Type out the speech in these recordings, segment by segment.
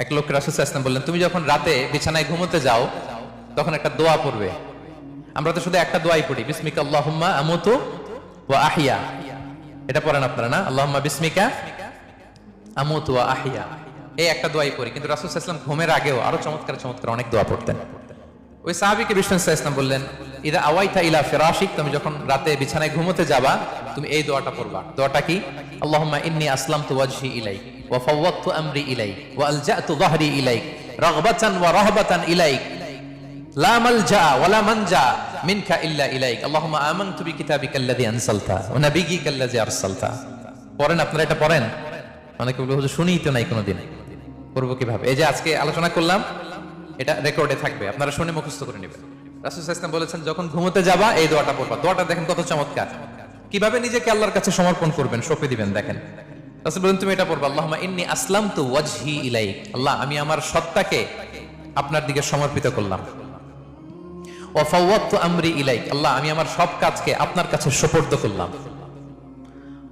এক লোককে রাসূল সাল্লাল্লাহু আলাইহি ওয়াসাল্লাম বললেন, তুমি যখন রাতে বিছানায় ঘুমোতে যাও তখন একটা দোয়া পড়বে। আমরা তো শুধু একটা দোয়াই পড়ি, বিসমিকা আল্লাহুম্মা আমুতু ওয়া আহইয়া। এটা পড়েন আপনারা না, আল্লাহুম্মা বিসমিকা আমুতু ওয়া আহইয়া, এই একটা দোয়াই পড়ি। কিন্তু রাসূল সাল্লাল্লাহু আলাইহি ওয়াসাল্লাম ঘুমের আগেও আরো চমৎকার চমৎকার অনেক দোয়া পড়তেন। ওই সাহাবীকে বিষ্ণু সাল্লাল্লাহু আলাইহি ওয়াসাল্লাম বললেন, ইদা আওয়াইতা ইলা ফিরাশিক, তুমি যখন রাতে বিছানায় ঘুমোতে যাবা তুমি এই দোয়াটা পড়বা। দোয়াটা কি? আল্লাহুম্মা ইন্নী আসলামতু ওয়াজহি ইলাইক ওয়া ফাওয়াদতু আমরি ইলাইক ওয়া আলজাতু যাহরি ইলাইক রাগবাতান ওয়া রাহবাতান ইলাইক লা মালজা ওয়া লা মানজা মিনকা ইল্লা ইলাইক আল্লাহুম্মা আমানতু বিকিতাবিকাল্লাযী আনসালতা ওয়া নাবিয়্যিকাল্লাযী আরসালতা। পড়েন আপনারা, এটা পড়েন। অনেকে বলে হুজুর শুনিই তো নাই কোনোদিন, করবো কিভাবে? এই যে আজকে আলোচনা করলাম, এটা রেকর্ডে থাকবে, আপনারা শুনে মুখস্থ করে নেবেন। রাসূল সাল্লাল্লাহু আলাইহি ওয়াসাল্লাম বলেছেন যখন ঘুমোতে যাবা এই দোয়াটা পড়বা। দোয়াটা দেখেন কত চমৎকার, কিভাবে নিজেকে আল্লাহর কাছে সমর্পণ করবেন, সঁপে দিবেন। দেখেন রাসূল বলেন তুমি এটা পড়বা, আল্লাহুম্মা ইন্নী আসলামতু ওয়াজহি ইলাইক, আল্লাহ আমি আমার সত্তাকে আপনার দিকে সমর্পিত করলাম। ওয়া ফাওয়াদতু আমরি ইলাইক, আল্লাহ আমি আমার সব কাজকে আপনার কাছে সুপর্দ করলাম।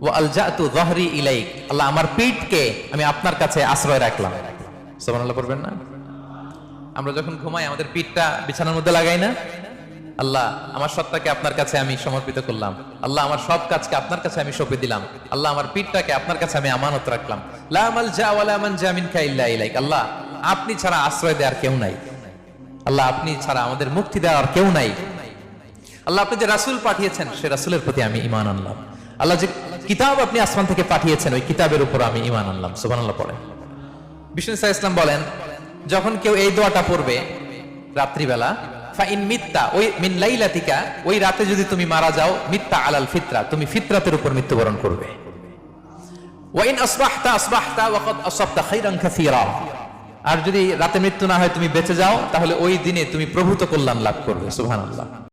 ওয়া আলজাতু যাহরি ইলাইক, আল্লাহ আমার পিঠকে আমি আপনার কাছে আশ্রয় রাখলাম। সুবহানাল্লাহ পড়বেন না? আমরা যখন ঘুমাই আমাদের পিঠটা বিছানার মধ্যে লাগাই না? আল্লাহ আমার সত্তাকে আপনার কাছে আমি সমর্পিত করলাম, আল্লাহ আমার সব কাজকে আপনার কাছে আমি সঁপে দিলাম, আল্লাহ আমার পিঠটাকে আপনার কাছে আমি আমানত রাখলাম। লা মালজা ওয়া লা মানজা মিনকা ইল্লা ইলাইক, আল্লাহ আপনি ছাড়া আশ্রয় দেওয়ার কেউ নাই, আল্লাহ আপনি ছাড়া আমাদের মুক্তি দেওয়ার কেউ নাই। আল্লাহ আপনি যে রাসূল পাঠিয়েছেন সে রাসূলের প্রতি আমি ঈমান আনলাম। আল্লাহ যে কিতাব আপনি আসমান থেকে পাঠিয়েছেন ওই কিতাবের উপর আমি ঈমান আনলাম। সুবহানাল্লাহ পড়েন। বিষ্ণু সাল্লাল্লাহু আলাইহি ওয়াসাল্লাম বলেন যখন কেউ এই দোয়াটা পড়বে রাত্রিবেলা, ফাইন মিত্তা, ওই মিন লাইলাতিকা, ওই রাতে যদি তুমি মারা যাও, মিত্তা আলাল ফিতরা, তুমি ফিতরাতের উপর মৃত্যুবরণ করবে। ওয়া ইন আসবাহতা আসবাহতা ওয়া ক্বাদ আসাবতা খাইরান কাসীরা, আর যদি রাতে মৃত্যু না হয় তুমি বেঁচে যাও তাহলে ওই দিনে তুমি প্রভূত কল্যাণ লাভ করবে। সুবহানাল্লাহ।